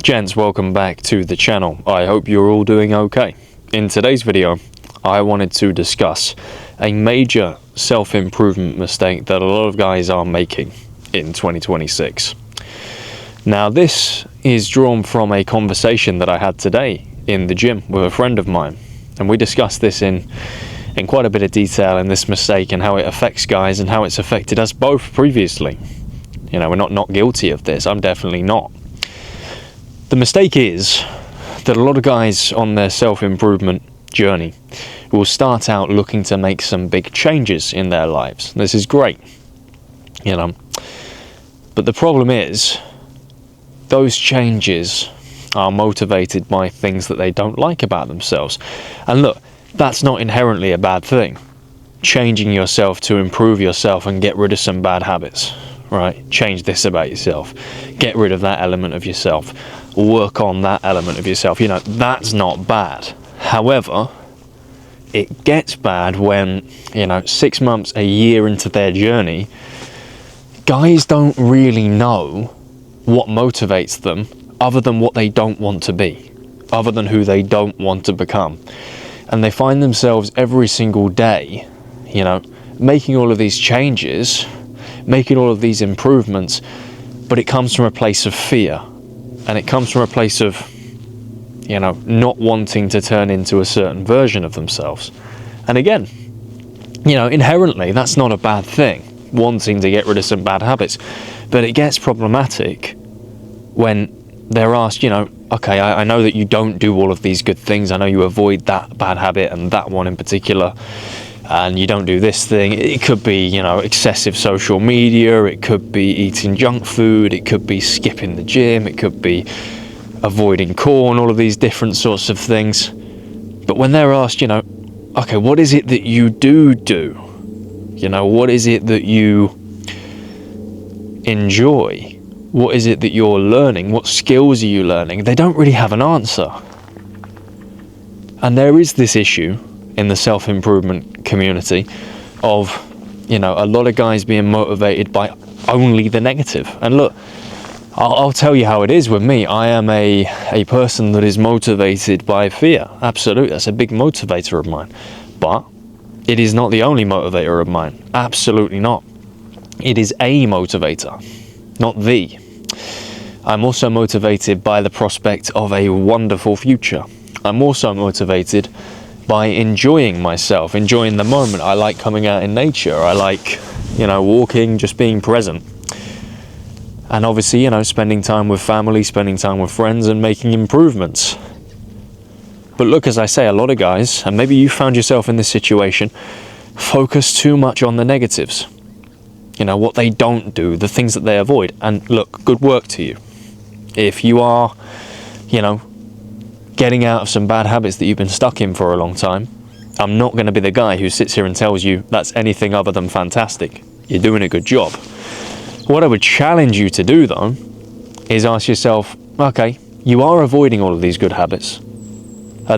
Gents, welcome back to the channel. I hope you're all doing okay. In today's video, I wanted to discuss a major self-improvement mistake that a lot of guys are making in 2026. Now, this is drawn from a conversation that I had today in the gym with a friend of mine, and we discussed this in quite a bit of detail in this mistake and how it affects guys and how it's affected us both previously. You know, we're not guilty of this. I'm definitely not. The mistake is that a lot of guys on their self-improvement journey will start out looking to make some big changes in their lives. This is great, you know. But the problem is, those changes are motivated by things that they don't like about themselves. And look, that's not inherently a bad thing. Changing yourself to improve yourself and get rid of some bad habits, right? Change this about yourself. Get rid of that element of yourself. Work on that element of yourself. You know, that's not bad. However, it gets bad when, 6 months, a year into their journey, guys don't really know what motivates them other than what they don't want to be, other than who they don't want to become. And they find themselves every single day, making all of these changes, making all of these improvements, but it comes from a place of fear. And it comes from a place of, not wanting to turn into a certain version of themselves. And again, inherently, that's not a bad thing, wanting to get rid of some bad habits. But it gets problematic when they're asked, okay, I know that you don't do all of these good things. I know you avoid that bad habit and that one in particular. And you don't do this thing. It could be, excessive social media. It could be eating junk food. It could be skipping the gym. It could be avoiding corn, all of these different sorts of things. But when they're asked, okay, what is it that you do? What is it that you enjoy? What is it that you're learning? What skills are you learning? They don't really have an answer. And there is this issue in the self-improvement community of, a lot of guys being motivated by only the negative. And look, I'll tell you how it is with me. I am a person that is motivated by fear. Absolutely, that's a big motivator of mine. But it is not the only motivator of mine. Absolutely not. It is a motivator, not the. I'm also motivated by the prospect of a wonderful future. I'm also motivated by enjoying myself, enjoying the moment. I like coming out in nature. I like, walking, just being present. And obviously, spending time with family, spending time with friends and making improvements. But look, as I say, a lot of guys, and maybe you found yourself in this situation, focus too much on the negatives. What they don't do, the things that they avoid. And look, good work to you. If you are, getting out of some bad habits that you've been stuck in for a long time, I'm not going to be the guy who sits here and tells you that's anything other than fantastic. You're doing a good job. What I would challenge you to do, though, is ask yourself, okay, you are avoiding all of these good habits,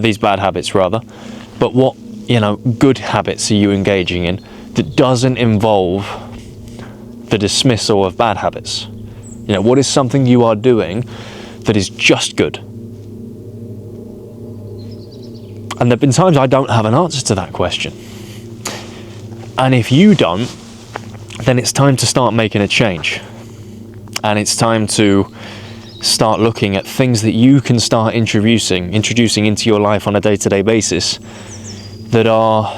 these bad habits rather, but what, good habits are you engaging in that doesn't involve the dismissal of bad habits? What is something you are doing that is just good? And there have been times I don't have an answer to that question. And if you don't, then it's time to start making a change. And it's time to start looking at things that you can start introducing into your life on a day-to-day basis that are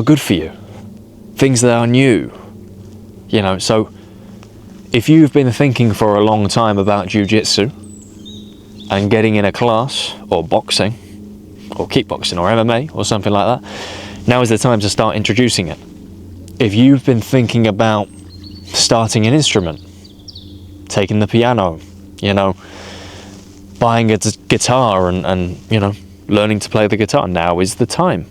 good for you. Things that are new. So if you've been thinking for a long time about jiu-jitsu and getting in a class or boxing or kickboxing or MMA or something like that, now is the time to start introducing it. If you've been thinking about starting an instrument, taking the piano, buying a guitar and learning to play the guitar, now is the time.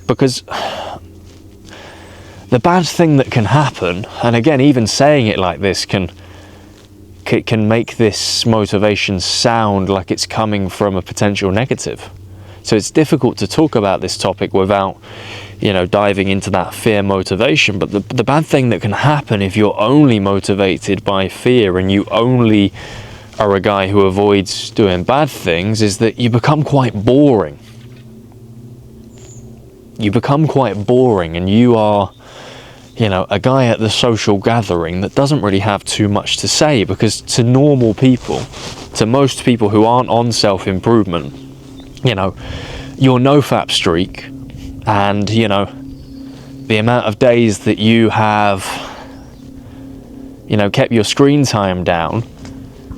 Because the bad thing that can happen, and again, even saying it like this can make this motivation sound like it's coming from a potential negative. So it's difficult to talk about this topic without, diving into that fear motivation. But the bad thing that can happen if you're only motivated by fear and you only are a guy who avoids doing bad things is that you become quite boring. You become quite boring, and you are, you know, a guy at the social gathering that doesn't really have too much to say, because to normal people, to most people who aren't on self-improvement, you know, your no-fap streak and, you know, the amount of days that you have, you know, kept your screen time down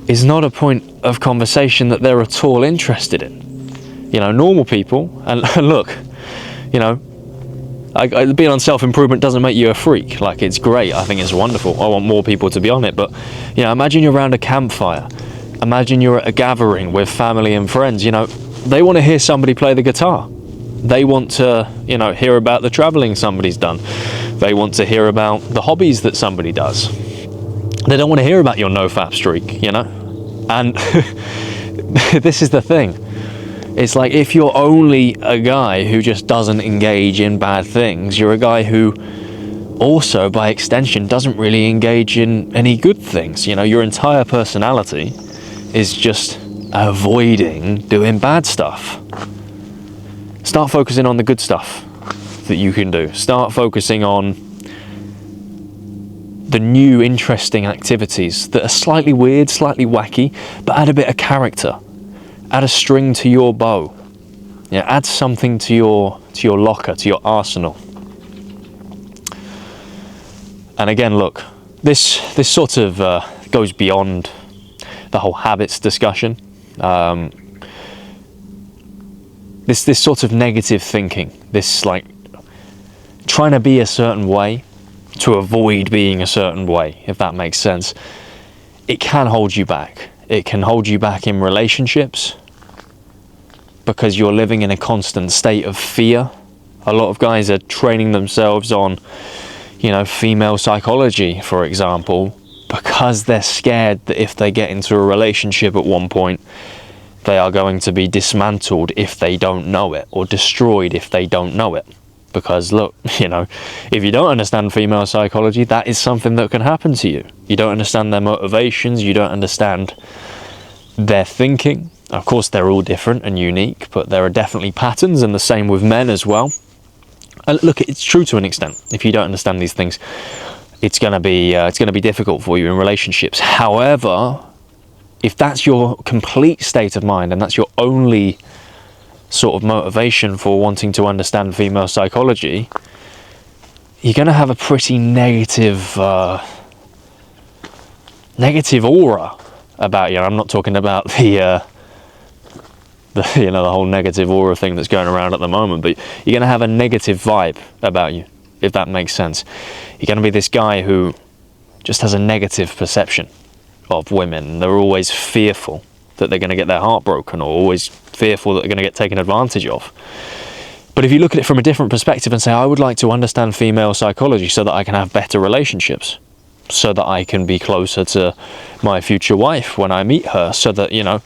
is not a point of conversation that they're at all interested in. You know, normal people, and look, you know, being on self-improvement doesn't make you a freak. Like, it's great. I think it's wonderful. I want more people to be on it. But, you know, imagine you're around a campfire. Imagine you're at a gathering with family and friends. You know, they want to hear somebody play the guitar. They want to, you know, hear about the traveling somebody's done. They want to hear about the hobbies that somebody does. They don't want to hear about your no-fap streak, you know? And this is the thing. It's like, if you're only a guy who just doesn't engage in bad things, you're a guy who also, by extension, doesn't really engage in any good things. You know, your entire personality is just avoiding doing bad stuff. Start focusing on the good stuff that you can do. Start focusing on the new interesting activities that are slightly weird, slightly wacky, but add a bit of character. Add a string to your bow. Yeah, add something to your locker, to your arsenal. And again, look, this sort of goes beyond the whole habits discussion. This sort of negative thinking, this like trying to be a certain way to avoid being a certain way, if that makes sense, it can hold you back. It can hold you back in relationships because you're living in a constant state of fear. A lot of guys are training themselves on, you know, female psychology, for example, because they're scared that if they get into a relationship at one point, they are going to be dismantled if they don't know it, or destroyed if they don't know it. Because look, you know, if you don't understand female psychology, that is something that can happen to you. You don't understand their motivations, you don't understand their thinking. Of course, they're all different and unique, but there are definitely patterns, and the same with men as well. And look, it's true to an extent. If you don't understand these things, it's going to be difficult for you in relationships. However, if that's your complete state of mind and that's your only sort of motivation for wanting to understand female psychology, you're going to have a pretty negative aura about you. I'm not talking about the you know, the whole negative aura thing that's going around at the moment, but you're going to have a negative vibe about you, if that makes sense. You're going to be this guy who just has a negative perception of women. They're always fearful that they're going to get their heart broken, or always fearful that they're going to get taken advantage of. But if you look at it from a different perspective and say, I would like to understand female psychology so that I can have better relationships, so that I can be closer to my future wife when I meet her, so that, you know,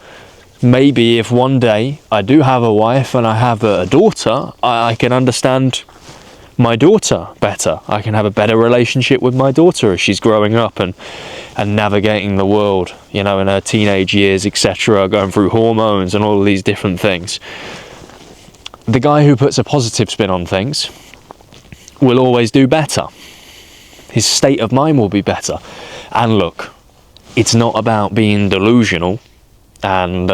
maybe if one day I do have a wife and I have a daughter, I can understand my daughter better. I can have a better relationship with my daughter as she's growing up and navigating the world, you know, in her teenage years, etc., going through hormones and all of these different things. The guy who puts a positive spin on things will always do better. His state of mind will be better. And look, it's not about being delusional and,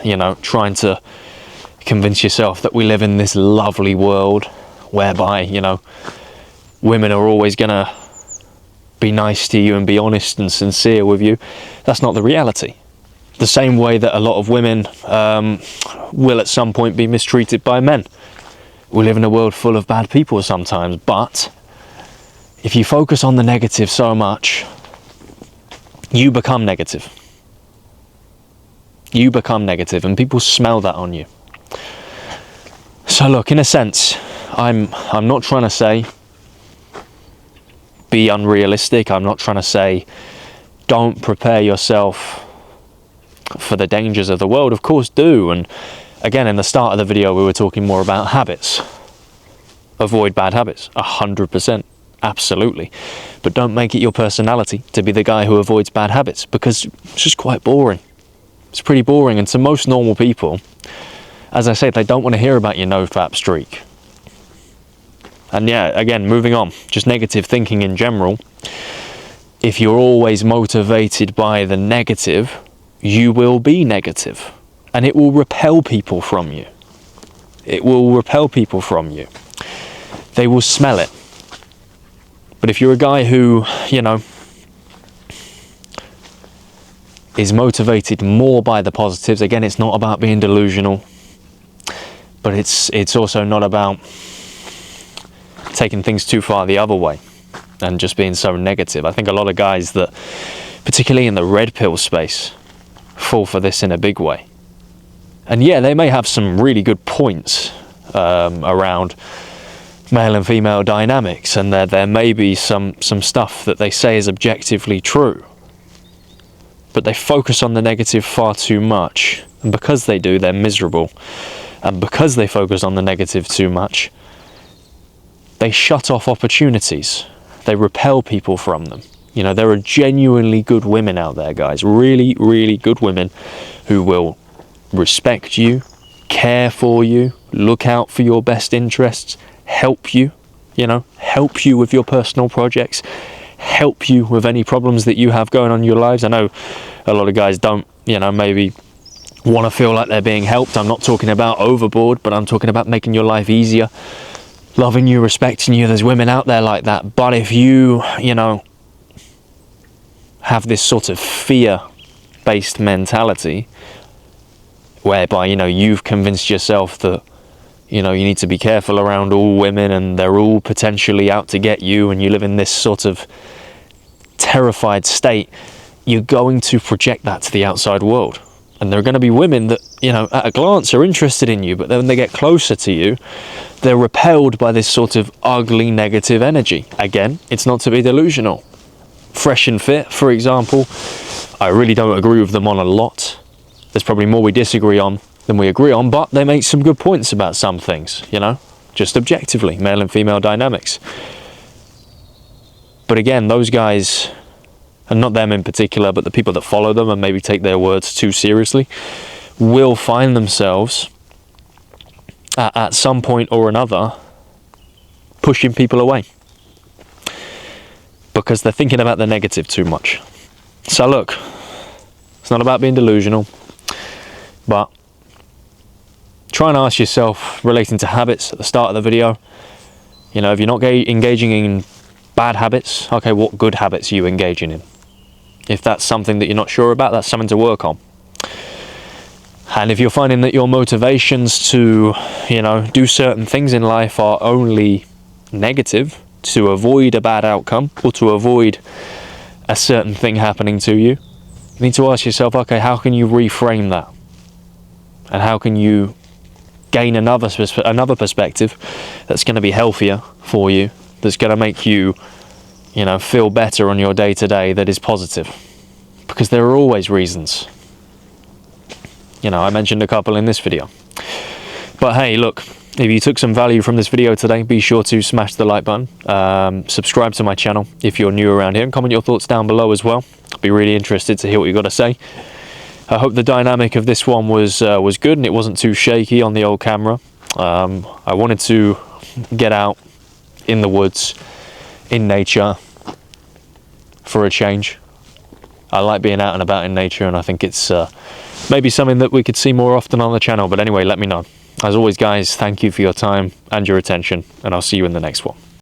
you know, trying to convince yourself that we live in this lovely world whereby, you know, women are always going to be nice to you and be honest and sincere with you. That's not the reality. The same way that a lot of women will at some point be mistreated by men. We live in a world full of bad people sometimes, but if you focus on the negative so much, you become negative. You become negative, and people smell that on you. So look, in a sense, I'm not trying to say be unrealistic. I'm not trying to say don't prepare yourself for the dangers of the world. Of course do. And again, in the start of the video, we were talking more about habits. Avoid bad habits, 100%. absolutely. But don't make it your personality to be the guy who avoids bad habits, because it's just quite boring. It's pretty boring, and to most normal people, as I said, they don't want to hear about your no-fap streak. And yeah, again, moving on, just negative thinking in general. If you're always motivated by the negative, you will be negative, and it will repel people from you. It will repel people from you. They will smell it. But if you're a guy who, you know, is motivated more by the positives, again, it's not about being delusional, but it's also not about taking things too far the other way and just being so negative. I think a lot of guys that, particularly in the red pill space, fall for this in a big way. And yeah, they may have some really good points around male and female dynamics, and there may be some stuff that they say is objectively true, but they focus on the negative far too much, and because they do, they're miserable. And because they focus on the negative too much, they shut off opportunities. They repel people from them. You know, there are genuinely good women out there, guys, really, really good women who will respect you, care for you, look out for your best interests, help you, you know, help you with your personal projects, help you with any problems that you have going on in your lives. I know a lot of guys don't, you know, maybe want to feel like they're being helped. I'm not talking about overboard, but I'm talking about making your life easier, loving you, respecting you. There's women out there like that. But if you know, have this sort of fear-based mentality whereby, you know, you've convinced yourself that, you know, you need to be careful around all women and they're all potentially out to get you, and you live in this sort of terrified state, you're going to project that to the outside world. And there are going to be women that, you know, at a glance are interested in you, but then when they get closer to you, they're repelled by this sort of ugly negative energy. Again, it's not to be delusional. Fresh and Fit, for example, I really don't agree with them on a lot. There's probably more we disagree on than we agree on, but they make some good points about some things, you know, just objectively, male and female dynamics. But again, those guys, and not them in particular, but the people that follow them and maybe take their words too seriously, will find themselves at some point or another pushing people away because they're thinking about the negative too much. So look, it's not about being delusional, but try and ask yourself, relating to habits at the start of the video, you know, if you're not engaging in bad habits, okay, what good habits are you engaging in? If that's something that you're not sure about, that's something to work on. And if you're finding that your motivations to, you know, do certain things in life are only negative, to avoid a bad outcome or to avoid a certain thing happening to you, you need to ask yourself, okay, how can you reframe that? And how can you gain another perspective that's going to be healthier for you, that's going to make you, you know, feel better on your day-to-day, that is positive? Because there are always reasons. You know, I mentioned a couple in this video. But hey, look, if you took some value from this video today, be sure to smash the like button, subscribe to my channel if you're new around here, and comment your thoughts down below as well. I'd be really interested to hear what you've got to say. I hope the dynamic of this one was good and it wasn't too shaky on the old camera. I wanted to get out in the woods, in nature, for a change. I like being out and about in nature, and I think it's maybe something that we could see more often on the channel. But anyway, let me know. As always, guys, thank you for your time and your attention, and I'll see you in the next one.